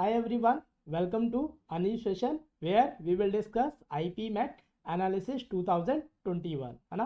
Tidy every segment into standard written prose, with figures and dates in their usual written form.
Hi everyone, welcome to a new session where we will discuss IP MET Analysis 2021 है ना।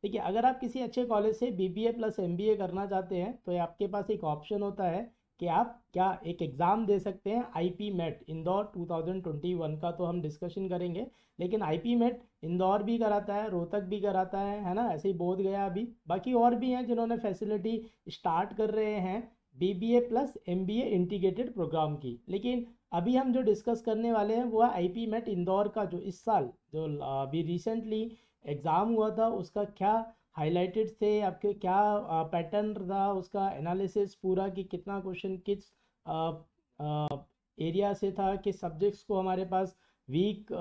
देखिए, अगर आप किसी अच्छे कॉलेज से BBA प्लस MBA करना चाहते हैं तो आपके पास एक ऑप्शन होता है कि आप क्या एक एग्ज़ाम दे सकते हैं IP MET इंदौर 2021 का, तो हम डिस्कशन करेंगे। लेकिन IP MET इंदौर भी कराता है, रोहतक भी कराता है ना, ऐसे ही बोध गया भी, बाकी और भी हैं जिन्होंने फैसिलिटी स्टार्ट कर रहे हैं BBA plus MBA integrated programme की। लेकिन अभी हम जो डिस्कस करने वाले हैं वो है IP MET इंदौर का, जो इस साल जो अभी रिसेंटली एग्ज़ाम हुआ था उसका क्या हाइलाइटेड थे, आपके क्या पैटर्न था, उसका एनालिसिस पूरा कि कितना क्वेश्चन किस एरिया से था, किस सब्जेक्ट्स को हमारे पास वीक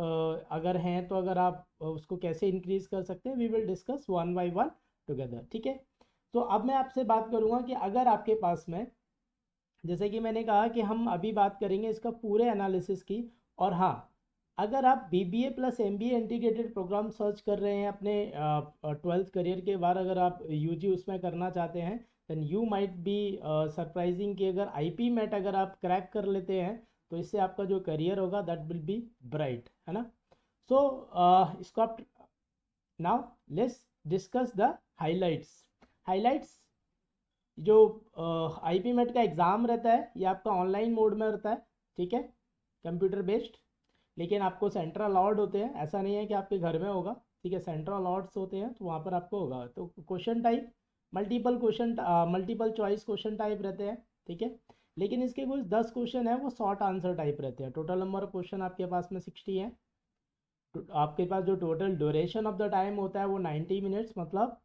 अगर हैं तो अगर आप उसको कैसे इंक्रीज कर सकते हैं, we will discuss one by one together. ठीक है, तो अब मैं आपसे बात करूंगा कि अगर आपके पास में, जैसे कि मैंने कहा कि हम अभी बात करेंगे इसका पूरे एनालिसिस की। और हाँ, अगर आप BBA plus MBA integrated programme search कर रहे हैं अपने 12th करियर के बाद, अगर आप UG उसमें करना चाहते हैं, then you might be surprising कि अगर IP MET अगर आप क्रैक कर लेते हैं तो इससे आपका जो करियर होगा दैट विल बी ब्राइट, है ना। सो इसको आप now let's discuss the highlights. जो IP MET का एग्ज़ाम रहता है ये आपका ऑनलाइन मोड में रहता है, ठीक है, कंप्यूटर बेस्ड। लेकिन आपको सेंटर अलॉट होते हैं, ऐसा नहीं है कि आपके घर में होगा, ठीक है, सेंटर अलॉट्स होते हैं तो वहाँ पर आपको होगा। तो question type multiple choice question type रहते हैं, ठीक है। लेकिन इसके कुछ 10 क्वेश्चन है वो शॉर्ट आंसर टाइप रहते हैं। टोटल नंबर ऑफ क्वेश्चन आपके पास में 60 है। आपके पास जो total duration of the time होता है वो 90 मिनट्स, मतलब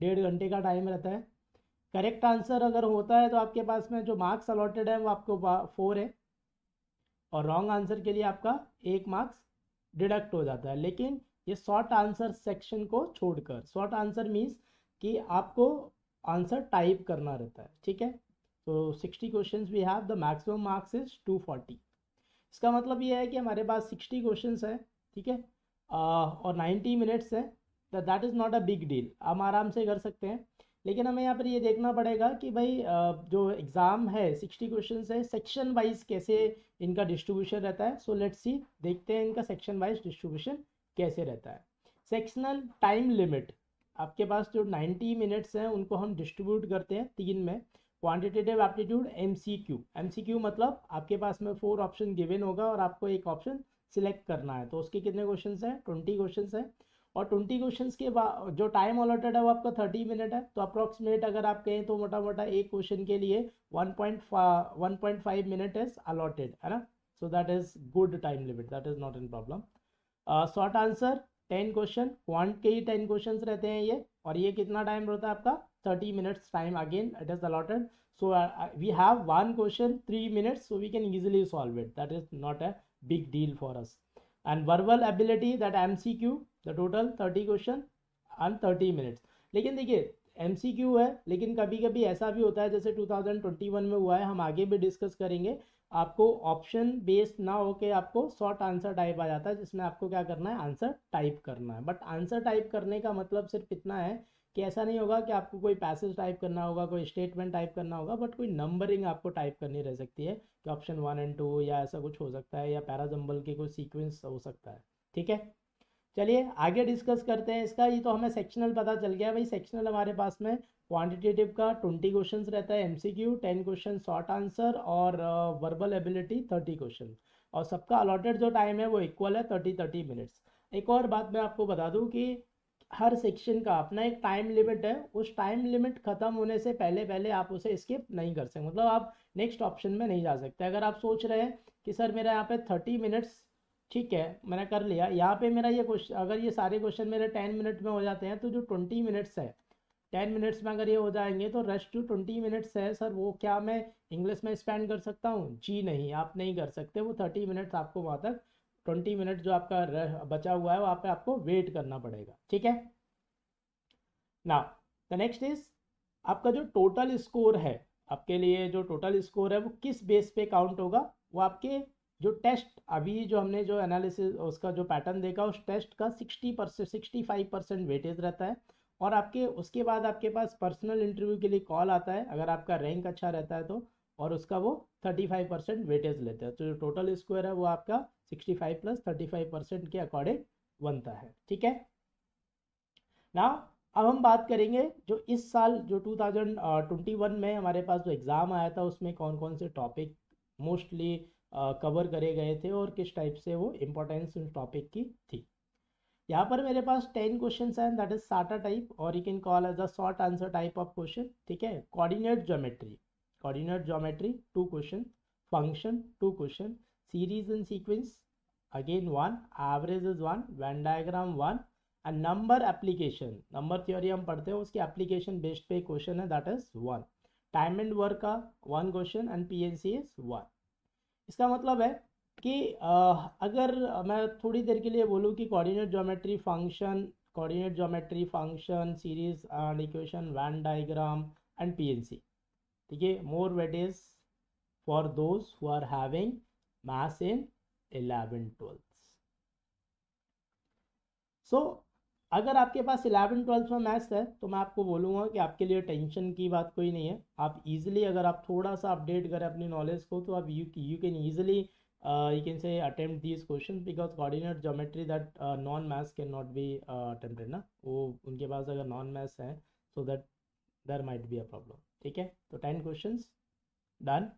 1.5 घंटे का टाइम रहता है। करेक्ट आंसर अगर होता है तो आपके पास में जो मार्क्स अलॉटेड है वो आपको 4 है, और रॉन्ग आंसर के लिए आपका 1 मार्क्स डिडक्ट हो जाता है। लेकिन ये शॉर्ट आंसर सेक्शन को छोड़कर, शॉर्ट आंसर मीन्स कि आपको आंसर टाइप करना रहता है, ठीक है। तो 60 questions we have, the maximum marks is 240। इसका मतलब ये है कि हमारे पास 60 क्वेश्चंस है, ठीक है, और 90 मिनट्स है, तो that is not a big deal, हम आराम से कर सकते हैं। लेकिन हमें यहाँ पर ये देखना पड़ेगा कि भाई जो एग्ज़ाम है 60 क्वेश्चंस है, सेक्शन वाइज कैसे इनका डिस्ट्रीब्यूशन रहता है। सो लेट्स सी, देखते हैं इनका सेक्शन वाइज डिस्ट्रीब्यूशन कैसे रहता है। सेक्शनल टाइम लिमिट, आपके पास जो 90 मिनट्स हैं उनको हम डिस्ट्रीब्यूट करते हैं 3 में। क्वांटिटेटिव एप्टीट्यूड, MCQ मतलब आपके पास में 4 ऑप्शन गिवन होगा और आपको एक ऑप्शन सिलेक्ट करना है। तो उसके कितने क्वेश्चंस हैं, 20 क्वेश्चंस हैं। और 20 क्वेश्चंस के बाद जो टाइम अलॉटेड है वो आपका 30 मिनट है। तो अप्रॉक्सीमेट अगर आप कहें तो मोटा मोटा एक क्वेश्चन के लिए 1.5 मिनट इज अलॉटेड, है ना। So that is good time limit, that is not in problem. Short answer 10 question, quant के ही 10 क्वेश्चंस रहते हैं ये, और ये कितना टाइम रहता है आपका 30 minutes time, again it is allotted. So we have one question 3 minutes, so we can easily solve it, that is not a big deal for us. And verbal ability, that MCQ, the total 30 question and 30 minutes. लेकिन देखिए MCQ है, लेकिन कभी कभी ऐसा भी होता है जैसे 2021 में हुआ है, हम आगे भी डिस्कस करेंगे, आपको ऑप्शन बेस्ड ना होके आपको शॉर्ट आंसर टाइप आ जाता है जिसमें आपको क्या करना है, आंसर टाइप करना है। बट आंसर टाइप करने का मतलब सिर्फ इतना है कि ऐसा नहीं होगा कि आपको कोई पैसेज टाइप करना होगा, कोई स्टेटमेंट टाइप करना होगा, बट कोई नंबरिंग आपको टाइप करनी रह सकती है कि ऑप्शन 1 और 2 या ऐसा कुछ हो सकता है, या पैराजम्बल के कोई सीक्वेंस हो सकता है, ठीक है। चलिए आगे डिस्कस करते हैं इसका। ये तो हमें सेक्शनल पता चल गया भाई। सेक्शनल हमारे पास में क्वांटिटेटिव का 20 क्वेश्चंस रहता है, MCQ 10 क्वेश्चन शॉर्ट आंसर, और वर्बल एबिलिटी 30 क्वेश्चन, और सबका अलॉटेड जो टाइम है वो इक्वल है 30 मिनट्स। एक और बात मैं आपको बता दूं कि हर सेक्शन का अपना एक टाइम लिमिट है, उस टाइम लिमिट ख़त्म होने से पहले पहले आप उसे स्किप नहीं कर सकते, मतलब आप नेक्स्ट ऑप्शन में नहीं जा सकते। अगर आप सोच रहे हैं कि सर मेरा यहाँ पे 30 मिनट्स, ठीक है, मैंने कर लिया, यहाँ पे मेरा ये क्वेश्चन, अगर ये सारे क्वेश्चन मेरे 10 मिनट में हो जाते हैं तो जो 20 मिनट्स है 10 मिनट्स में अगर ये हो जाएंगे तो रेस्ट जो 20 मिनट्स है सर वो क्या मैं इंग्लिश में स्पेंड कर सकता हूँ? जी नहीं, आप नहीं कर सकते। वो 30 मिनट्स आपको वहाँ तक, 20 मिनट जो आपका बचा हुआ है वहाँ पे आपको वेट करना पड़ेगा, ठीक है। नाउ द नेक्स्ट इज आपका जो टोटल स्कोर है, आपके लिए जो टोटल स्कोर है वो किस बेस पे काउंट होगा? वो आपके जो टेस्ट, अभी जो हमने जो एनालिसिस उसका जो पैटर्न देखा, उस टेस्ट का 60% 65% वेटेज रहता है। और आपके उसके बाद आपके पास पर्सनल इंटरव्यू के लिए कॉल आता है, अगर आपका रैंक अच्छा रहता है तो और उसका वो 35% वेटेज लेते हैं, तो जो टोटल स्कोर है वो आपका 65 प्लस 35% के अकॉर्डिंग बनता है। ठीक है ना। अब हम बात करेंगे जो इस साल जो 2021 में हमारे पास जो एग्ज़ाम आया था उसमें कौन कौन से टॉपिक मोस्टली कवर करे गए थे और किस टाइप से वो इम्पोर्टेंस उस टॉपिक की थी। यहाँ पर मेरे पास 10 क्वेश्चन हैं, दैट इज साटा टाइप और you can call as a short answer type of question. ठीक है, coordinate geometry 2 question, function 2 question, series and sequence again 1, average is 1, Venn diagram 1 and number application, number theory हम पढ़ते हैं उसकी application based पे question है, that is 1। Time and work का 1 question and PNC is 1। इसका मतलब है कि अगर मैं थोड़ी देर के लिए बोलूँ कि coordinate geometry function series and equation Venn diagram and PNC, ठीक है, more weightage for those who are having maths in 11th-12th। So अगर आपके पास 11th-12th में मैथ्स है तो मैं आपको बोलूँगा कि आपके लिए टेंशन की बात कोई नहीं है। आप इजीली अगर आप थोड़ा सा अपडेट करें अपनी नॉलेज को तो आप you can easily you can say attempt these questions because coordinate geometry that non maths cannot be attempted ना, वो उनके पास अगर नॉन मैथ्स है so that there might be a problem। ठीक है, तो 10 क्वेश्चंस डन,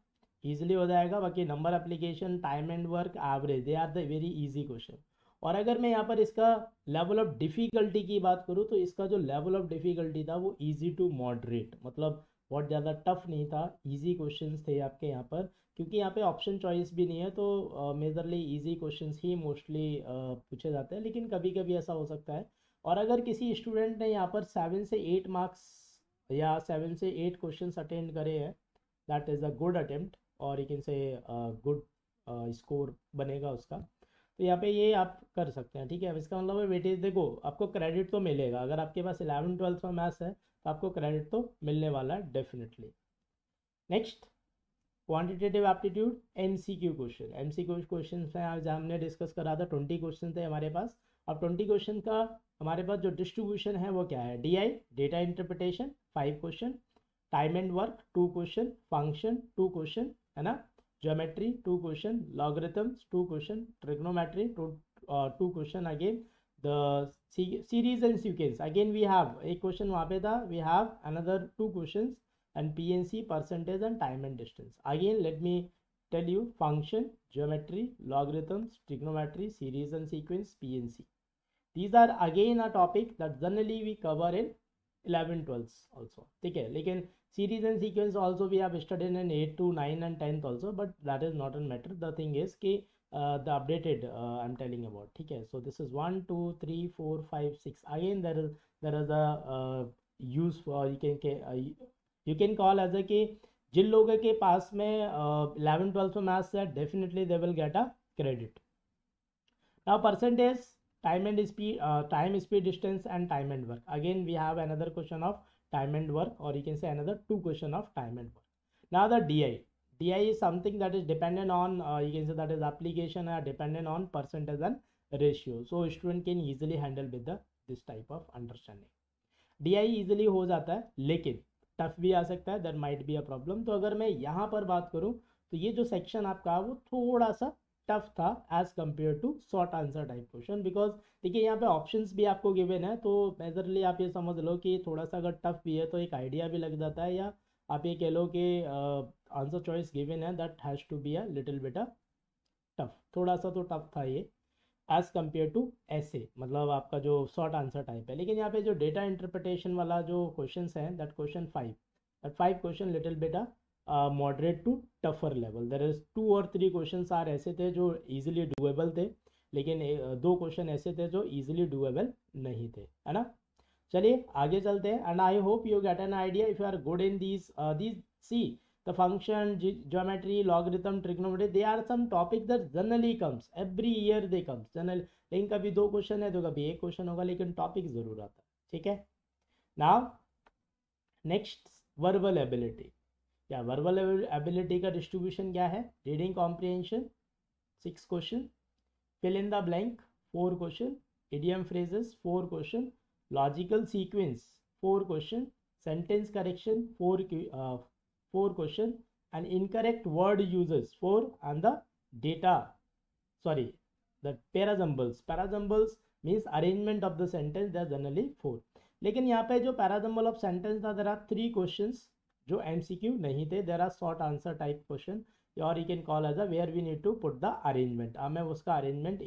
इजीली हो जाएगा। बाकी number application time and work average they are the very easy question. और अगर मैं यहाँ पर इसका लेवल ऑफ डिफ़िकल्टी की बात करूँ तो इसका जो लेवल ऑफ डिफ़िकल्टी था वो इजी टू मॉडरेट, मतलब बहुत ज़्यादा टफ नहीं था, इजी क्वेश्चंस थे आपके यहाँ पर, क्योंकि यहाँ पे ऑप्शन चॉइस भी नहीं है तो मेजरली इजी क्वेश्चंस ही मोस्टली पूछे जाते हैं, लेकिन कभी कभी ऐसा हो सकता है। और अगर किसी स्टूडेंट ने यहाँ पर 7 से 8 मार्क्स या 7 से 8 क्वेश्चंस अटेंड करे हैं, that is a good attempt और you can say good score बनेगा उसका, तो यहाँ पे ये आप कर सकते हैं। ठीक है, अब इसका मतलब है वेटेज देखो आपको क्रेडिट तो मिलेगा, अगर आपके पास 11th-12th में मैथ्स है तो आपको क्रेडिट तो मिलने वाला है definitely. Next quantitative aptitude MCQ question. MCQ question में आज हमने डिस्कस करा था 20 क्वेश्चन थे हमारे पास। अब 20 क्वेश्चन का हमारे पास जो डिस्ट्रीब्यूशन है वो क्या है, DI data interpretation 5 question, time and work 2 question, function 2 question है ना, geometry 2 question, logarithms 2 question, trigonometry 2 question, again the series and sequence again we have एक क्वेश्चन वहाँ पे था, we have another 2 question and PNC percentage and time and distance. Again let me tell you function, geometry, logarithms, trigonometry, series and sequence, PNC. These are again a topic that generally we cover in 11th-12th also. ठीक है, लेकिन series and sequence also we have studied in 8 to 9 and 10th also, but that is not a matter. The thing is कि the updated I'm telling about. ठीक है, so this is 1 2 3 4 5 6 again there is a use for you can call as a कि जिन लोगों के पास में 11th-12th में maths है definitely they will get a credit. Now percentage time and speed, time speed distance and time and work, again we have another question of time and work और you can say another 2 question of time and work. Now the DI is something that is dependent on you can say that is application are dependent on percentage and ratio, so student can easily handle with the this type of understanding। DI easily हो जाता है लेकिन tough भी आ सकता है, there might be a problem. तो अगर मैं यहाँ पर बात करूँ तो ये जो सेक्शन आपका वो थोड़ा सा टफ था as compare to short answer type question, because देखिए यहाँ पे ऑप्शंस भी आपको गिवन है, तो मेजरली आप ये समझ लो कि थोड़ा सा अगर टफ भी है तो एक आइडिया भी लग जाता है, या आप ये कह लो कि आंसर चॉइस गिवन है that has to be a little bit tough, थोड़ा सा तो टफ था ये एज कम्पेयर टू ऐसे, मतलब आपका जो शॉर्ट आंसर टाइप है। लेकिन यहाँ पे जो डेटा इंटरप्रिटेशन वाला जो क्वेश्चन है that question 5, that 5 question little बेटा moderate to tougher level, there is 2 और 3 क्वेश्चन आर ऐसे थे जो इजीली डुएबल थे, लेकिन 2 क्वेश्चन ऐसे थे जो इजीली डुएबल नहीं थे, है ना। चलिए आगे चलते हैं and I hope you get an idea if you are good in these see the function, geometry, logarithm, trigonometry, they are some topic that generally comes every year they comes generally, लेकिन कभी 2 question है तो कभी 1 question होगा, लेकिन topic जरूर आता है। ठीक है, नाउ नेक्स्ट वर्बल एबिलिटी, या वर्बल एबिलिटी का डिस्ट्रीब्यूशन क्या है, reading comprehension 6 question, fill in the blank 4 question, idiom phrases 4 question, logical sequence 4 question, sentence correction 4 question, and incorrect word uses 4, and the data, sorry, the parasyllables means arrangement of the sentence, they are generally 4. लेकिन यहाँ पे जो parajumble of sentence था, there are 3 questions जो MCQ नहीं थे, there are short answer type question, और you can call as a where we need to put the arrangement. हमें उसका अरेंजमेंट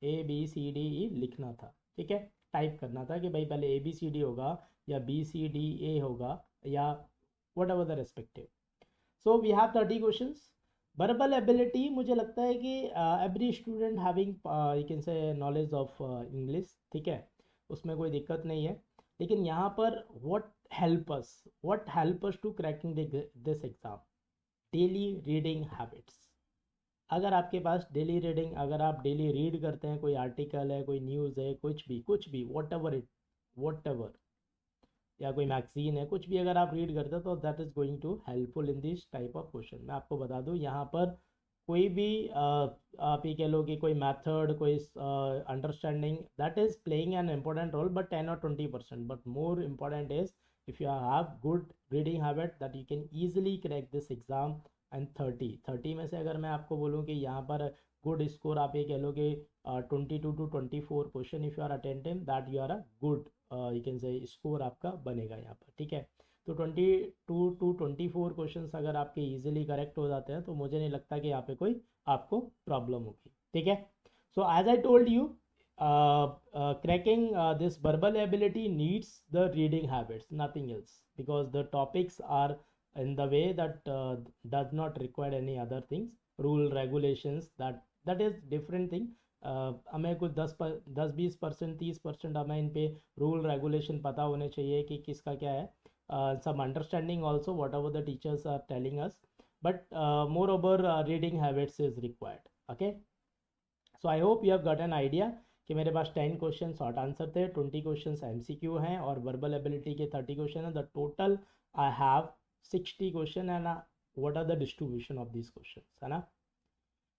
ABCD लिखना था, ठीक है, टाइप करना था कि भाई पहले ABCD होगा या BCDA होगा या whatever the respective. So we have 30 questions. Verbal ability, मुझे लगता है कि every student having you can say knowledge of English, ठीक है, उसमें कोई दिक्कत नहीं है। लेकिन यहाँ पर what help us to cracking this exam, daily reading habits. अगर आपके पास डेली रीडिंग, अगर आप डेली रीड करते हैं, कोई आर्टिकल है, कोई न्यूज़ है, कुछ भी वॉट एवर, या कोई मैगजीन है, कुछ भी अगर आप रीड करते हो तो that is going to helpful in this type of question. मैं आपको बता दूं, यहाँ पर कोई भी आप ये कह लो कि कोई मेथड, कोई understanding, that is playing an important role, but 10 और 20%, but more important is if you have good reading habit that you can easily crack this exam. And 30 में से अगर मैं आपको बोलूँ कि यहाँ पर गुड स्कोर, आप ये कह लो कि 22 to 24 question if you are attentive, that you are a good you can say score आपका बनेगा यहाँ पर, ठीक है। तो 22 to 24 क्वेश्चन अगर आपके इजीली करेक्ट हो जाते हैं तो मुझे नहीं लगता कि यहाँ पे कोई आपको प्रॉब्लम होगी, ठीक है। So as I told you, cracking this verbal ability needs the reading habits, nothing else, because the topics are in the way that does not require any other things, rule regulations, that is different thing. हमें कुछ 10-20%, 30% हमें इन पे rule regulation पता होने चाहिए कि किसका क्या है, some understanding also whatever the teachers are telling us, but moreover reading habits is required, okay. So I hope you have got an idea कि मेरे पास 10 क्वेश्चन शॉर्ट आंसर थे, 20 क्वेश्चन MCQ हैं और वर्बल एबिलिटी के 30 question हैं। The total I have 60 question, है ना। What are the distribution of this question, है ना।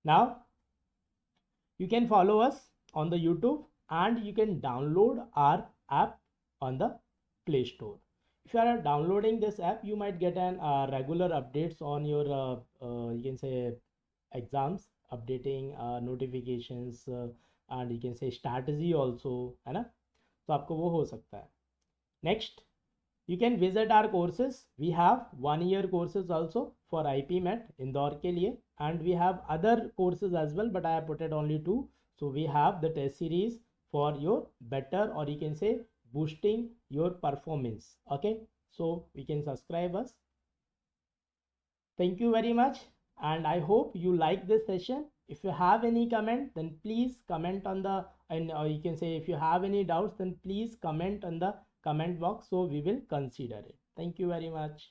Now you can follow us on the YouTube and you can download our app on the Play Store. If you are downloading this app, you might get an regular updates on your you can say exams, updating notifications, and you can say strategy also, है ना। तो आपको वो हो सकता है। Next, you can visit our courses. We have 1-year courses also for IPMET Indore के लिए, and we have other courses as well, but I have put it only 2. So we have the test series for your better, or you can say boosting your performance, okay. So we can subscribe us. Thank you very much, and I hope you like this session. If you have any comment, then please comment on the, and or you can say if you have any doubts, then please comment on the comment box, so we will consider it. Thank you very much.